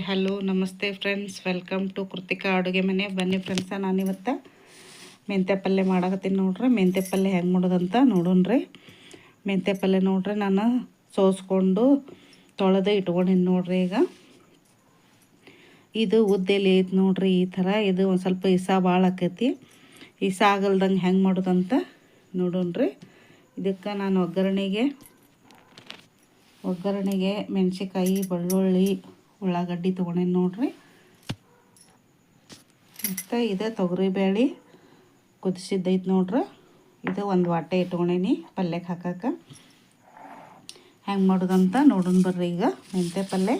Hello ನಮಸ್ತೆ friends, welcome to Krithika ಅಡುಗೆ ಮನೆ. ಬನ್ನಿ ಫ್ರೆಂಡ್ಸ, ನಾನಿವತ್ತು ಮೆಂತ್ಯ ಪಲ್ಯ ಮಾಡಕತ್ತೀನಿ ನೋಡ್ರಿ. ಮೆಂತ್ಯ ಪಲ್ಯ ಹೆಂಗೆ ಮಾಡೋದಂತ ನೋಡೋಣ್ರಿ. ಮೆಂತ್ಯ ಪಲ್ಯ ನೋಡ್ರಿ, ನಾನು ಸೋಸ್ಕೊಂಡು ತೊಳೆದು ಇಟ್ಕೊಂಡಿನಿ ನೋಡ್ರಿ. ಈಗ ಇದು ಉದ್ದೆಲೆ ಐತೆ ನೋಡ್ರಿ. ಈ ಥರ ಇದು ಒಂದು ಸ್ವಲ್ಪ ಇಸ ಭಾಳ ಆಕೈತಿ. ಇಸ ಆಗಲ್ದಂಗೆ ಹೆಂಗೆ ಮಾಡೋದಂತ ನೋಡೋಣ್ರಿ. ಇದಕ್ಕೆ ನಾನು ಒಗ್ಗರಣೆಗೆ ಮೆಣಸಿನ್ಕಾಯಿ, ಬೆಳ್ಳುಳ್ಳಿ, ಉಳ್ಳಾಗಡ್ಡಿ ತೊಗೊಂಡೇನಿ ನೋಡ್ರಿ. ಮತ್ತು ಇದು ತೊಗರಿಬೇಳೆ ಕುದಿಸಿದ್ದೈತೆ ನೋಡ್ರಿ. ಇದು ಒಂದು ವಾಟೆ ಇಟ್ಕೊಂಡೇನಿ ಪಲ್ಯಕ್ಕೆ ಹಾಕಕ್ಕೆ. ಹೆಂಗೆ ಮಾಡೋದಂತ ನೋಡೋಣ ಬರ್ರಿ. ಈಗ ಮೆಂತ್ಯ ಪಲ್ಯ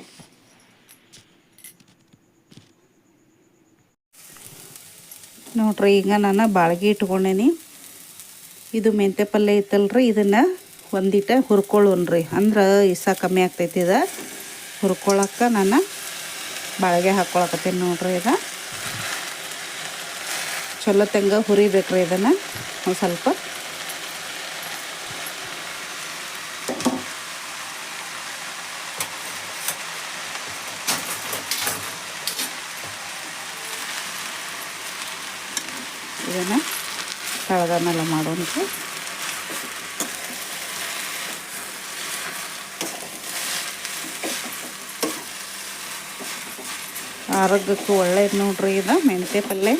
ನೋಡ್ರಿ. ಈಗ ನಾನು ಬಾಳ್ಗೆ ಇಟ್ಕೊಂಡೇನಿ. ಇದು ಮೆಂತ್ಯ ಪಲ್ಯ ಐತಲ್ರಿ, ಇದನ್ನು ಒಂದಿಟ ಹುರ್ಕೊಳ್ಳೋಣ್ರಿ. ಅಂದ್ರೆ ಇಸ ಕಮ್ಮಿ ಆಗ್ತೈತಿ. ಇದು ಹುರ್ಕೊಳಕ್ಕೆ ನಾನು ಬಾಳ್ಗೆ ಹಾಕ್ಕೊಳಕತ್ತೀನಿ ನೋಡ್ರಿ. ಇದು ಚಲೋ ತೆಂಗ ಹುರಿಬೇಕ್ರಿ. ಇದನ್ನು ಒಂದು ಸ್ವಲ್ಪ ಇದನ್ನು ತಳದ ಮೇಲೆ ಮಾಡೋಣ್ರಿ. ಆರೋಗ್ಯಕ್ಕೂ ಒಳ್ಳೇದು ನೋಡ್ರಿ. ಇದು ಮೆಂತ್ಯ ಪಲ್ಯ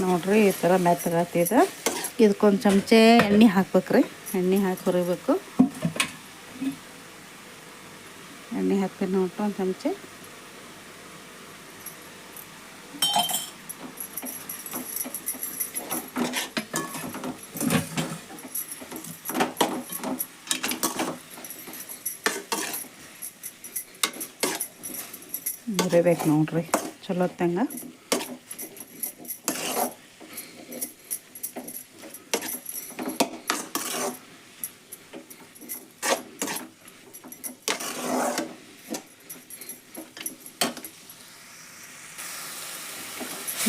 ನೋಡ್ರಿ. ಈ ಥರ ಮೆತ್ತಗಾಗ್ತಿದ. ಇದಕ್ಕೊಂದು ಚಮಚೆ ಎಣ್ಣೆ ಹಾಕ್ಬೇಕ್ರಿ. ಎಣ್ಣೆ ಹಾಕಿ ಹುರಿಬೇಕು. ಎಣ್ಣೆ ಹಾಕ್ತೀನಿ ನೋಡ್ರಿ ಒಂದು ಚಮಚೆ. ಹುರಿಬೇಕು ನೋಡ್ರಿ ಚಲೋ ತಂಗ.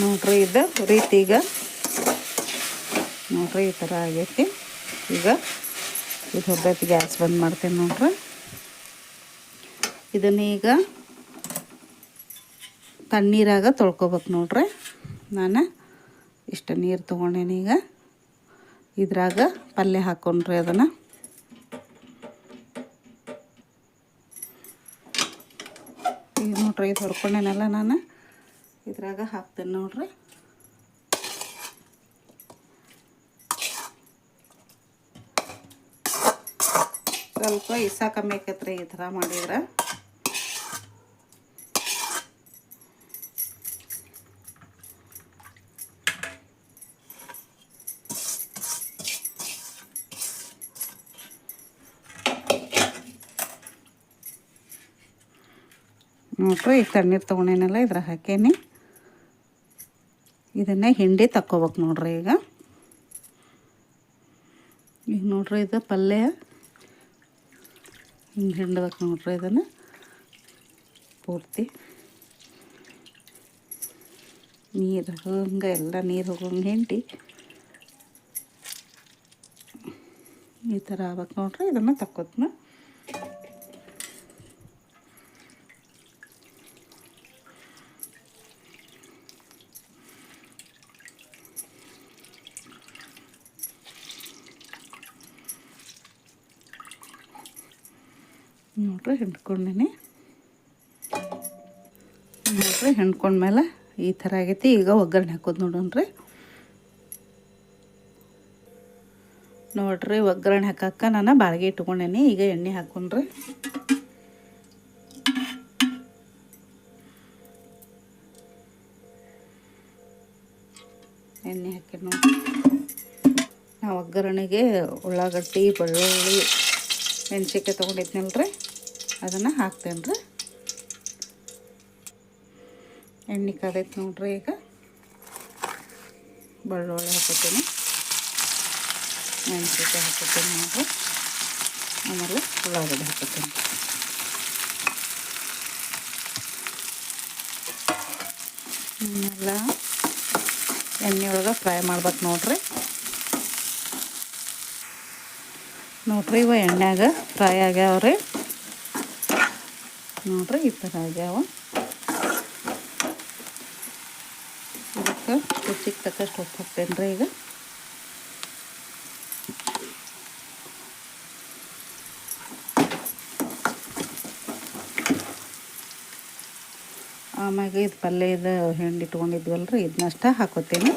ನೋಡ್ರಿ ಇದು ಹುರಿತಿ. ಈಗ ನೋಡ್ರಿ ಈ ಥರ ಆಗೈತಿ. ಈಗ ಇದು ಹುರಿದೈತಿ. ಗ್ಯಾಸ್ ಬಂದ್ ಮಾಡ್ತೀನಿ ನೋಡ್ರಿ. ಇದನ್ನ ಈಗ ತಣ್ಣೀರಾಗ ತೊಳ್ಕೊಬೇಕು ನೋಡ್ರಿ. ನಾನು ಇಷ್ಟು ನೀರು ತೊಗೊಂಡೇನಿ. ಈಗ ಇದ್ರಾಗ ಪಲ್ಯ ಹಾಕೊಂಡ್ರಿ. ಅದನ್ನು ಈಗ ನೋಡ್ರಿ, ಇದು ಹೊರ್ಕೊಂಡೇನಲ್ಲ, ನಾನು ಇದ್ರಾಗ ಹಾಕ್ತೇನೆ ನೋಡ್ರಿ. ಸ್ವಲ್ಪ ಇಸ ಕಮ್ಮಿ ಆಕೈತ್ರಿ ಈ ಥರ ಮಾಡಿದ್ರೆ. ನೋಡ್ರಿ, ಈಗ ತಣ್ಣೀರು ತೊಗೊಂಡೇನಲ್ಲ, ಇದ್ರಾಗ ಹಾಕೇನಿ. ಇದನ್ನೇ ಹಿಂಡಿ ತಕ್ಕೋಬೇಕು ನೋಡ್ರಿ. ಈಗ ನೋಡ್ರಿ, ಇದು ಪಲ್ಯ ಹಿಂಗೆ ಹಿಂಡ್ಬೇಕು ನೋಡ್ರಿ. ಇದನ್ನು ಪೂರ್ತಿ ನೀರು ಹೋಗಂಗೆ, ಎಲ್ಲ ನೀರು ಹೋಗಂಗೆ ಹಿಂಡಿ ಈ ಥರ ಆಗ್ಬೇಕು ನೋಡ್ರಿ. ಇದನ್ನು ತಕ್ಕೋತ್ನ ನೋಡ್ರಿ. ಹಿಂಡ್ಕೊಂಡೀನಿ ನೋಡ್ರಿ. ಹಿಂಡ್ಕೊಂಡ್ಮೇಲೆ ಈ ಥರ ಆಗೈತಿ. ಈಗ ಒಗ್ಗರಣೆ ಹಾಕೋದು ನೋಡೋಣ್ರಿ. ನೋಡ್ರಿ, ಒಗ್ಗರಣೆ ಹಾಕಕ್ಕೆ ನಾನು ಬಾಳ್ಗೆ ಇಟ್ಕೊಂಡೇನಿ. ಈಗ ಎಣ್ಣೆ ಹಾಕೊಂಡ್ರಿ. ಎಣ್ಣೆ ಹಾಕಿ ನೋಡ್ರಿ. ನಾವು ಒಗ್ಗರಣೆಗೆ ಉಳ್ಳಾಗಡ್ಡಿ, ಬೆಳ್ಳುಳ್ಳಿ, ಮೆಣಸಿನ್ಕಾಯಿ ತೊಗೊಂಡಿದ್ನಲ್ರಿ, ಅದನ್ನು ಹಾಕ್ತೇನೆ ರೀ. ಎಣ್ಣೆ ಕಾದೈತೆ ನೋಡ್ರಿ. ಈಗ ಬೆಳ್ಳುಳ್ಳಿ ಹಾಕೋತೀನಿ, ಮೆಣಸಿನ್ಕಾಯಿ ಹಾಕೋತೀನಿ ನೋಡ್ರಿ. ಆಮೇಲೆ ಉಳ್ಳಾಗಡ್ಡಿ ಹಾಕೋತೀನಿ. ಇವನ್ನೆಲ್ಲ ಎಣ್ಣೆ ಒಳಗೆ ಫ್ರೈ ಮಾಡ್ಬೇಕು ನೋಡ್ರಿ. ಇವ ಎಣ್ಣೆಯಾಗ ಫ್ರೈ ಆಗ್ಯಾವ್ರಿ. ನೋಡ್ರಿ ಈ ಥರ ಆಗ್ಯಾವ. ಇದಕ್ಕೆ ರುಚಿಗೆ ತಕ್ಕಷ್ಟು ಉಪ್ಪು ಹಾಕ್ತೇನೆ ರೀ. ಈಗ ಆಮ್ಯಾಗ ಇದು ಪಲ್ಯದ ಹಿಂಡಿ ಇಟ್ಕೊಂಡಿದ್ವಲ್ರಿ, ಇದನ್ನಷ್ಟ ಹಾಕೋತೀನಿ.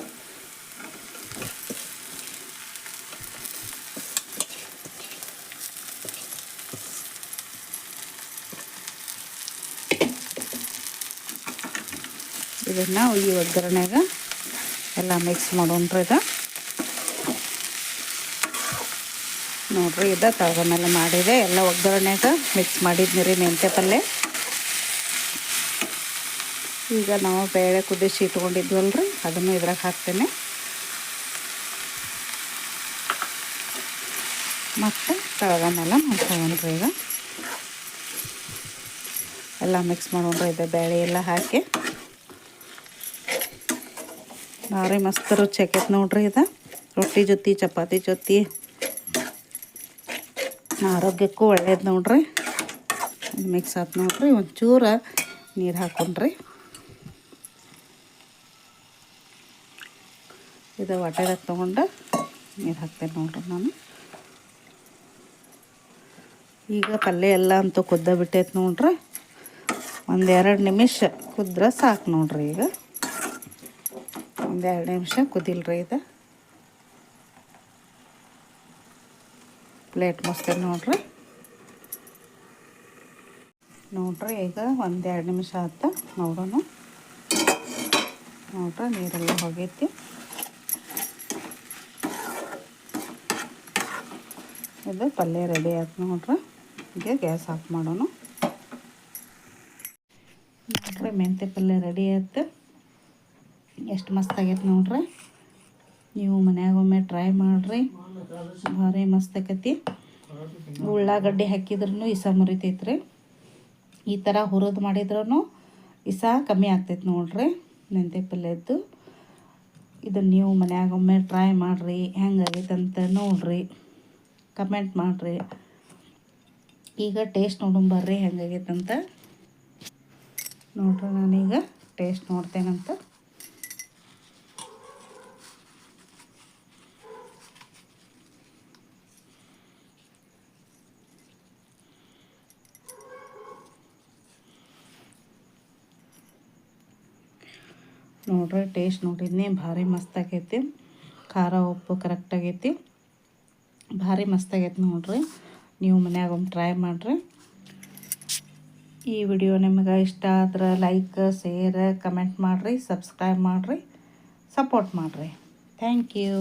ಇದನ್ನು ಈ ಒಗ್ಗರಣೆಗೆ ಎಲ್ಲ ಮಿಕ್ಸ್ ಮಾಡೋಣ್ರಿ. ನೋಡ್ರಿ ಇದು ತಳಗ ಮೇಲೆ ಮಾಡಿದೆ, ಎಲ್ಲ ಒಗ್ಗರಣೆಗೆ ಮಿಕ್ಸ್ ಮಾಡಿದ್ನಿ ರೀ ಮೆಂತ್ಯ ಪಲ್ಯ. ಈಗ ನಾವು ಬೇಳೆ ಕುದಿಸಿ ಇಟ್ಕೊಂಡಿದ್ವಲ್ರಿ, ಅದನ್ನು ಇದ್ರಾಗ ಹಾಕ್ತೇನೆ. ಮತ್ತು ತಳಗ ಮೇಲೆ ಮಾಡ್ಕೊಳ್ಳೋಣ್ರಿ. ಈಗ ಎಲ್ಲ ಮಿಕ್ಸ್ ಮಾಡೋಣ್ರಿ. ಇದು ಬೇಳೆ ಎಲ್ಲ ಹಾಕಿ ಭಾರಿ ಮಸ್ತ್ ರುಚಿ ಆಕೈತೆ ನೋಡ್ರಿ. ಇದು ರೊಟ್ಟಿ ಜೊತೆ ಚಪಾತಿ ಜೊತೆ ಆರೋಗ್ಯಕ್ಕೂ ಒಳ್ಳೇದು ನೋಡ್ರಿ. ಮಿಕ್ಸ್ ಆಯ್ತು ನೋಡ್ರಿ. ಒಂಚೂರು ನೀರು ಹಾಕೊಂಡ್ರಿ. ಇದು ವಾಟೆದಾಗ ತೊಗೊಂಡು ನೀರು ಹಾಕ್ತೇನೆ ನೋಡ್ರಿ ನಾನು. ಈಗ ಪಲ್ಯ ಎಲ್ಲ ಅಂತೂ ಕುದ್ದ ಬಿಟ್ಟೈತೆ ನೋಡ್ರಿ. 1-2 ನಿಮಿಷ ಕುದ್ರೆ ಸಾಕು ನೋಡ್ರಿ. ಈಗ 1-2 ನಿಮಿಷ ಕುದಿಲ್ರಿ. ಇದು ಪ್ಲೇಟ್ ಮುಚ್ತೇನೆ ನೋಡ್ರಿ. ಈಗ 1-2 ನಿಮಿಷ ಆಯ್ತು ನೋಡೋಣ. ನೋಡ್ರಿ ನೀರೆಲ್ಲ ಹೋಗೈತಿ. ಇದು ಪಲ್ಯ ರೆಡಿ ಆಯ್ತು ನೋಡ್ರಿ. ಈಗ ಗ್ಯಾಸ್ ಆಫ್ ಮಾಡೋಣ. ನೋಡ್ರಿ ಮೆಂತ್ಯ ಪಲ್ಯ ರೆಡಿ ಆಯ್ತು. ಎಷ್ಟು ಮಸ್ತ್ ಆಗೈತೆ ನೋಡ್ರಿ. ನೀವು ಮನ್ಯಾಗ ಒಮ್ಮೆ ಟ್ರೈ ಮಾಡಿರಿ, ಭಾರಿ ಮಸ್ತ್ ಆಕೈತಿ. ಉಳ್ಳಾಗಡ್ಡಿ ಹಾಕಿದ್ರೂ ಇಸ ಮುರಿತೈತ್ರಿ. ಈ ಥರ ಹುರಿದು ಮಾಡಿದ್ರೂ ಇಸ ಕಮ್ಮಿ ಆಗ್ತೈತೆ ನೋಡ್ರಿ ಮೆಂತ್ಯ ಪಲ್ಯದ್ದು. ಇದನ್ನು ನೀವು ಮನ್ಯಾಗ ಒಮ್ಮೆ ಟ್ರೈ ಮಾಡಿರಿ, ಹೆಂಗಾಗೈತೆ ಅಂತ ನೋಡಿರಿ, ಕಮೆಂಟ್ ಮಾಡಿರಿ. ಈಗ ಟೇಸ್ಟ್ ನೋಡೋಣ ಬರ್ರಿ ಹೆಂಗಾಗೈತಂತ. ನೋಡ್ರಿ ನಾನೀಗ ಟೇಸ್ಟ್ ನೋಡ್ತೇನಂತ. ನೋಡ್ರಿ ಟೇಸ್ಟ್ ನೋಡಿದ್ನಿ, ಭಾರಿ ಮಸ್ತ್ ಆಗೈತಿ. ಖಾರ ಉಪ್ಪು ಕರೆಕ್ಟ್ ಆಗೈತಿ, ಭಾರಿ ಮಸ್ತ್ ಆಗೈತಿ ನೋಡ್ರಿ. ನೀವು ಮನ್ಯಾಗ ಒಮ್ಮೆ ಟ್ರೈ ಮಾಡಿರಿ. ಈ ವಿಡಿಯೋ ನಿಮಗೆ ಇಷ್ಟ ಆದ್ರೆ ಲೈಕ್, ಶೇರ್, ಕಮೆಂಟ್ ಮಾಡಿರಿ, ಸಬ್ಸ್ಕ್ರೈಬ್ ಮಾಡಿರಿ, ಸಪೋರ್ಟ್ ಮಾಡಿರಿ. Thank you.